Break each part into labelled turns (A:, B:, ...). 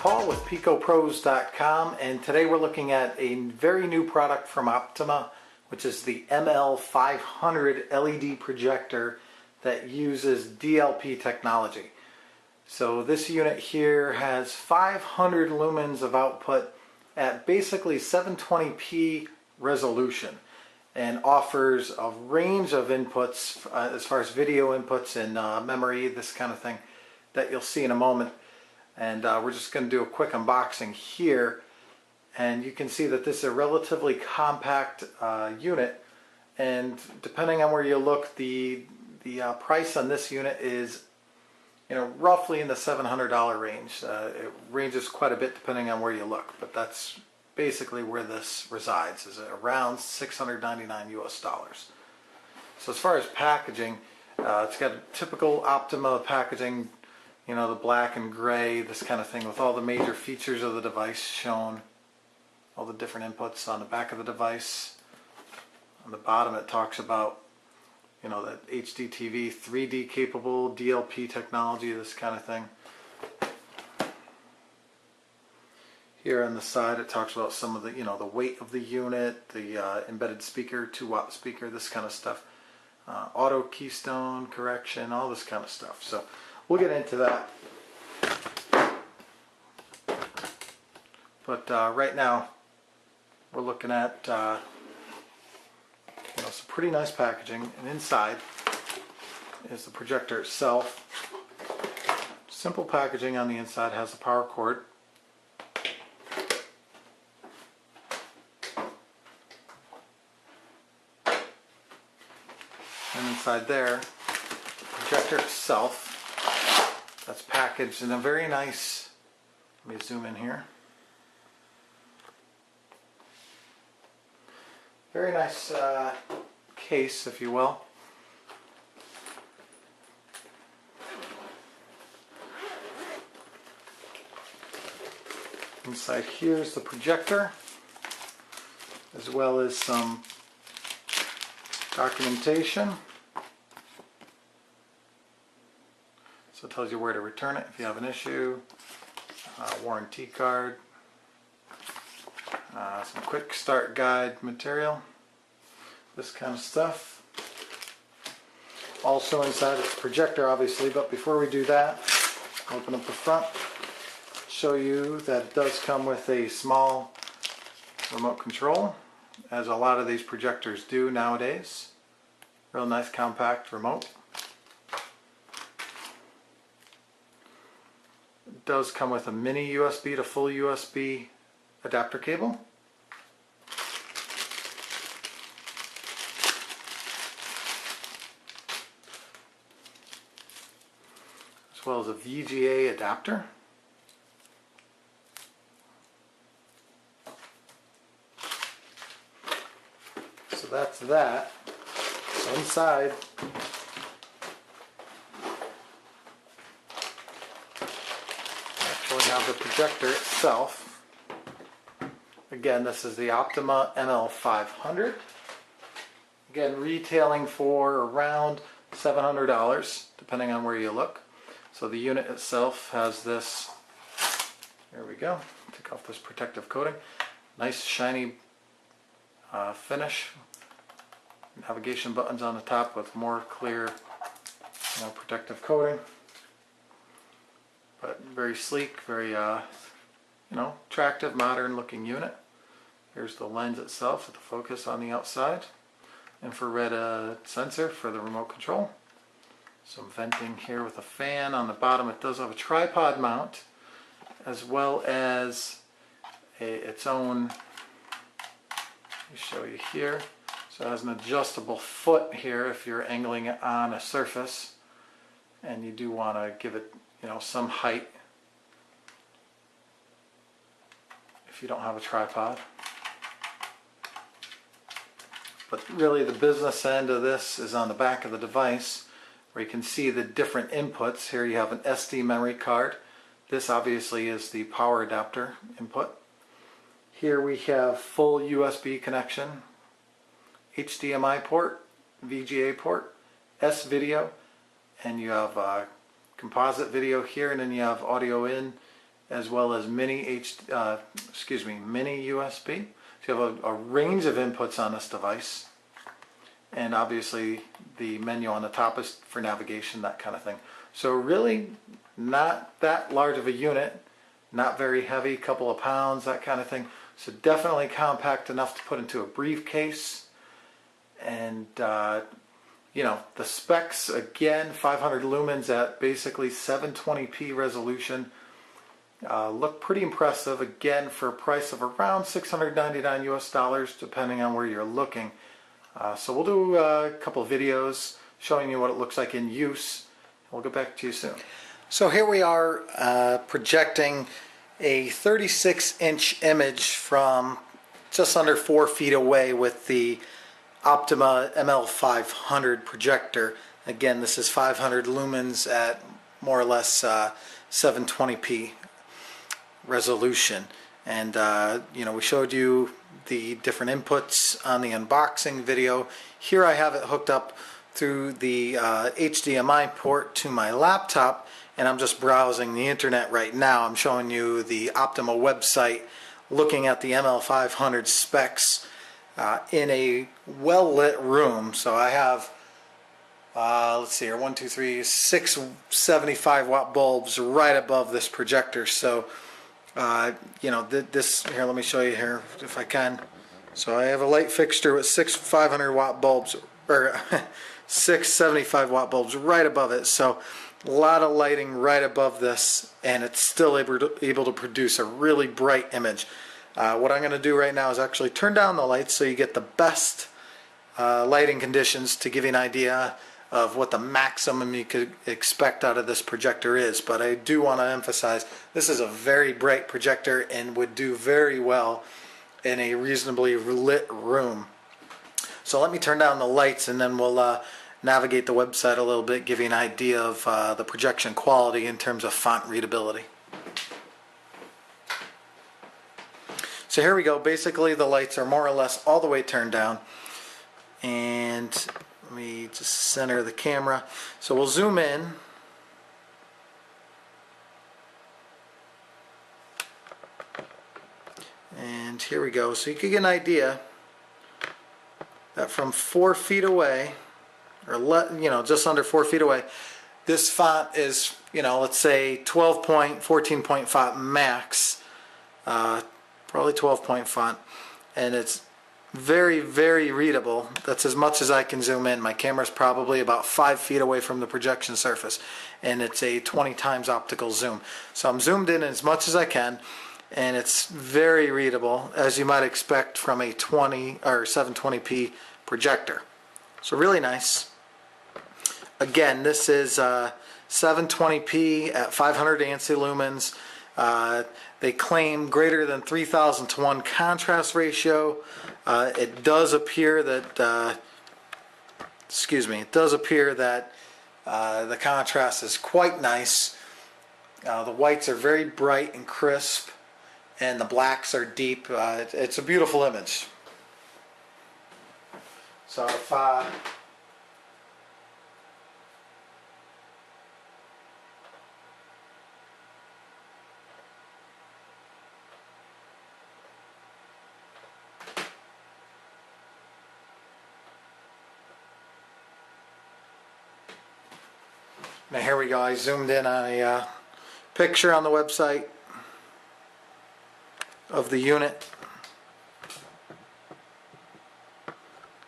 A: Paul with Picopros.com, and today we're looking at a very new product from Optoma, which is the ML500 LED projector that uses DLP technology. So this unit here has 500 lumens of output at basically 720p resolution and offers a range of inputs as far as video inputs and memory, this kind of thing that you'll see in a moment. And we're just going to do a quick unboxing here, and you can see that this is a relatively compact unit, and depending on where you look, the price on this unit is roughly in the $700 range. It ranges quite a bit depending on where you look, but that's basically where this resides, is around $699 US. So as far as packaging, it's got a typical Optoma packaging, the black and gray, this kind of thing, with all the major features of the device shown, all the different inputs on the back of the device. On the bottom it talks about that HD TV, 3D capable, DLP technology, this kind of thing. Here on the side it talks about some of the the weight of the unit, the embedded speaker, 2-watt speaker, this kind of stuff, auto keystone correction, all this kind of stuff. So we'll get into that. But right now we're looking at some pretty nice packaging, and inside is the projector itself. Simple packaging on the inside, has a power cord. And inside there, the projector itself, that's packaged in a very nice, let me zoom in here, very nice case, if you will. Inside here is the projector, as well as some documentation. So it tells you where to return it if you have an issue, warranty card, some quick start guide material, this kind of stuff. Also inside is the projector, obviously, but before we do that, open up the front, show you that it does come with a small remote control, as a lot of these projectors do nowadays. Real nice compact remote. It does come with a mini USB to full USB adapter cable. As well as a VGA adapter. So that's that. So inside, we have the projector itself. Again, this is the Optoma ML500. Again, retailing for around $700, depending on where you look. So the unit itself has this, there we go, take off this protective coating. Nice shiny finish. Navigation buttons on the top with more clear protective coating. But very sleek, very attractive, modern looking unit. Here's the lens itself with the focus on the outside. Infrared sensor for the remote control. Some venting here with a fan on the bottom. It does have a tripod mount, as well as its own, let me show you here. So it has an adjustable foot here if you're angling it on a surface and you do want to give it some height if you don't have a tripod. But really the business end of this is on the back of the device, where you can see the different inputs. Here you have an SD memory card. This obviously is the power adapter input. Here we have full USB connection, HDMI port, VGA port, S-video, and you have composite video here, and then you have audio in as well as mini USB. So you have a range of inputs on this device, and obviously the menu on the top is for navigation, that kind of thing. So really not that large of a unit, not very heavy, couple of pounds, that kind of thing. So definitely compact enough to put into a briefcase. And you know, the specs, again, 500 lumens at basically 720p resolution. Look pretty impressive, again, for a price of around $699 US, depending on where you're looking. So we'll do a couple of videos showing you what it looks like in use. We'll get back to you soon. So here we are projecting a 36-inch image from just under 4 feet away with the Optoma ML500 projector. Again, this is 500 lumens at more or less 720p resolution. And you know, we showed you the different inputs on the unboxing video. Here I have it hooked up through the HDMI port to my laptop, and I'm just browsing the internet right now. I'm showing you the Optoma website, looking at the ML500 specs in a well-lit room. So I have, let's see here, 1, 2, 3, 6 75-watt bulbs right above this projector. So you know, this here, let me show you here if I can. So I have a light fixture with 6 500-watt bulbs, or 6 75-watt bulbs right above it. So a lot of lighting right above this, and it's still able to produce a really bright image. What I'm going to do right now is actually turn down the lights so you get the best lighting conditions to give you an idea of what the maximum you could expect out of this projector is. But I do want to emphasize this is a very bright projector and would do very well in a reasonably lit room. So let me turn down the lights, and then we'll navigate the website a little bit, give you an idea of the projection quality in terms of font readability. So here we go. Basically the lights are more or less all the way turned down, and let me just center the camera. So we'll zoom in. And here we go. So you can get an idea that from 4 feet away, or you know, just under 4 feet away, this font is, you know, let's say 12 point, 14 point font max, probably 12 point font, and it's very, very readable. That's as much as I can zoom in. My camera's probably about 5 feet away from the projection surface, and it's a 20 times optical zoom. So I'm zoomed in as much as I can, and it's very readable, as you might expect from a 20 or 720p projector. So really nice. Again, this is 720p at 500 ANSI lumens. They claim greater than 3000 to 1 contrast ratio. It does appear that, it does appear that the contrast is quite nice. The whites are very bright and crisp, and the blacks are deep. It's a beautiful image. So if now here we go, I zoomed in on a picture on the website of the unit,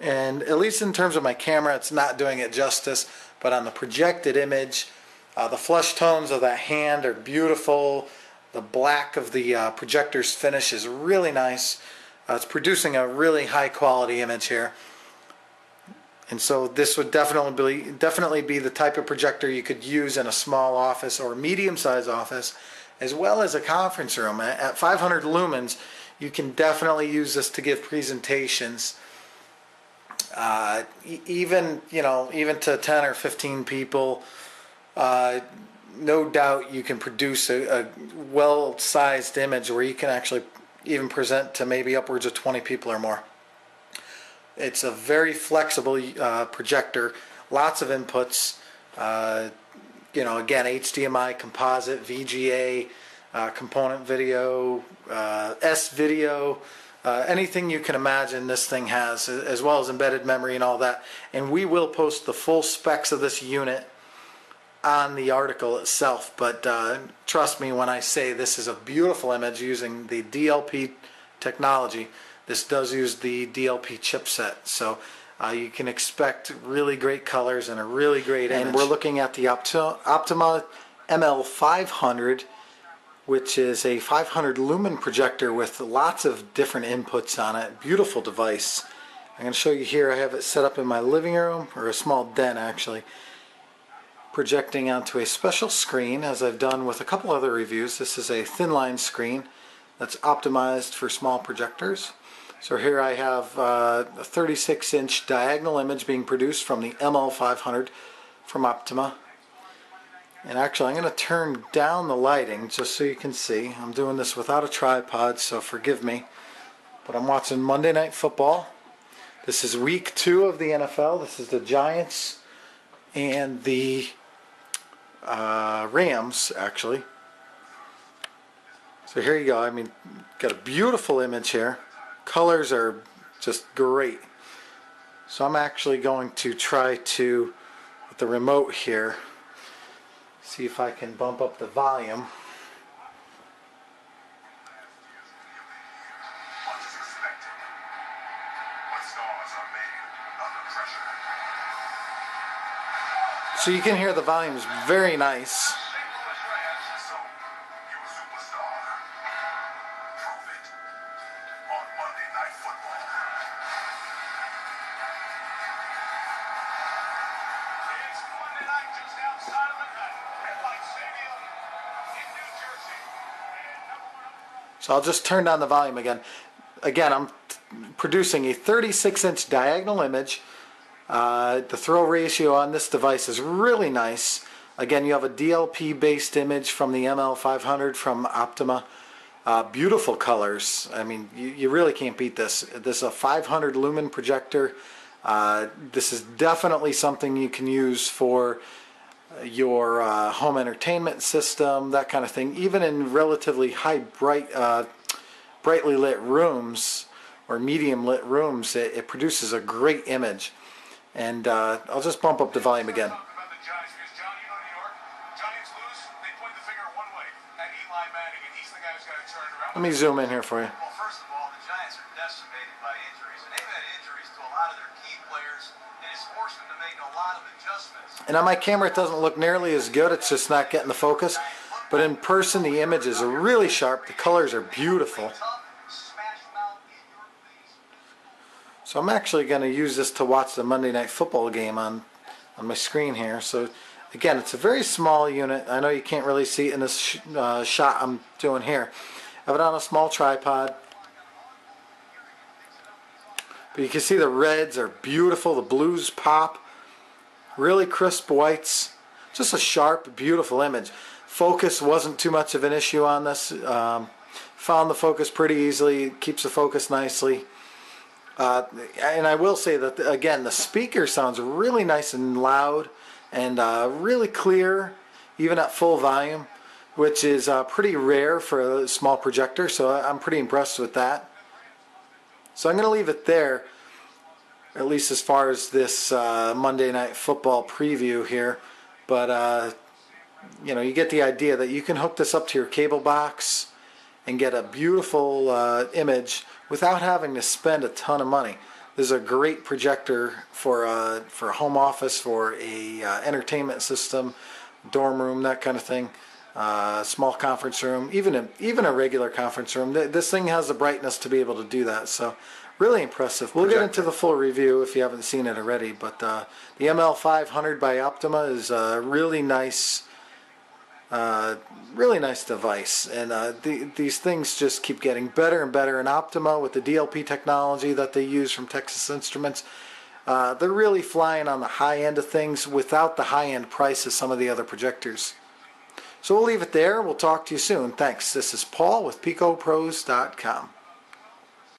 A: and at least in terms of my camera it's not doing it justice, but on the projected image the flush tones of that hand are beautiful. The black of the projector's finish is really nice. It's producing a really high quality image here. And so this would definitely be the type of projector you could use in a small office or medium-sized office, as well as a conference room. At 500 lumens, you can definitely use this to give presentations, even to 10 or 15 people. No doubt you can produce a well-sized image where you can actually even present to maybe upwards of 20 people or more. It's a very flexible projector, lots of inputs, again, HDMI, composite, VGA, component video, S-video, anything you can imagine this thing has, as well as embedded memory and all that. And we will post the full specs of this unit on the article itself, but trust me when I say this is a beautiful image using the DLP technology. This does use the DLP chipset, so you can expect really great colors and a really great image. And we're looking at the Optoma ML500, which is a 500 lumen projector with lots of different inputs on it. Beautiful device. I'm going to show you here. I have it set up in my living room, or a small den actually, projecting onto a special screen, as I've done with a couple other reviews. This is a thin line screen that's optimized for small projectors. So here I have a 36-inch diagonal image being produced from the ML500 from Optoma. And actually I'm going to turn down the lighting just so you can see. I'm doing this without a tripod, so forgive me. But I'm watching Monday Night Football. This is week 2 of the NFL. This is the Giants and the Rams, actually. So here you go. I mean, got a beautiful image here. Colors are just great. So I'm actually going to try to, with the remote here, see if I can bump up the volume. So you can hear the volume is very nice. So I'll just turn down the volume again. Again, I'm producing a 36-inch diagonal image. The throw ratio on this device is really nice. Again, you have a DLP based image from the ML500 from Optoma. Beautiful colors. I mean, you really can't beat this. This is a 500 lumen projector. This is definitely something you can use for your home entertainment system, that kind of thing. Even in relatively brightly lit rooms or medium lit rooms, it produces a great image. And I'll just bump up the volume again. Let me zoom in here for you.
B: Well, first of all, the Giants are decimated by injuries, and they've had injuries to a lot of their key players, and it's forced them to make a lot of adjustments.
A: And on my camera it doesn't look nearly as good, it's just not getting the focus. But in person the images are really sharp, the colors are beautiful. So I'm actually going to use this to watch the Monday Night Football game on my screen here. So again, it's a very small unit. I know you can't really see it in this shot I'm doing here. I have it on a small tripod. But you can see the reds are beautiful, the blues pop. Really crisp whites. Just a sharp, beautiful image. Focus wasn't too much of an issue on this. Found the focus pretty easily. It keeps the focus nicely. And I will say that, again, the speaker sounds really nice and loud and really clear, even at full volume, which is pretty rare for a small projector, so I'm pretty impressed with that. So I'm going to leave it there, at least as far as this Monday Night Football preview here. But, you know, you get the idea that you can hook this up to your cable box and get a beautiful image without having to spend a ton of money. This is a great projector for a home office, for a entertainment system, dorm room, that kind of thing. Small conference room, even a regular conference room. This thing has the brightness to be able to do that. So really impressive. We'll get into the full review if you haven't seen it already. But the ML500 by Optoma is a really nice device, and these things just keep getting better and better. And Optoma, with the DLP technology that they use from Texas Instruments, they're really flying on the high end of things without the high end price of some of the other projectors. So we'll leave it there. We'll talk to you soon. Thanks. This is Paul with Picopros.com.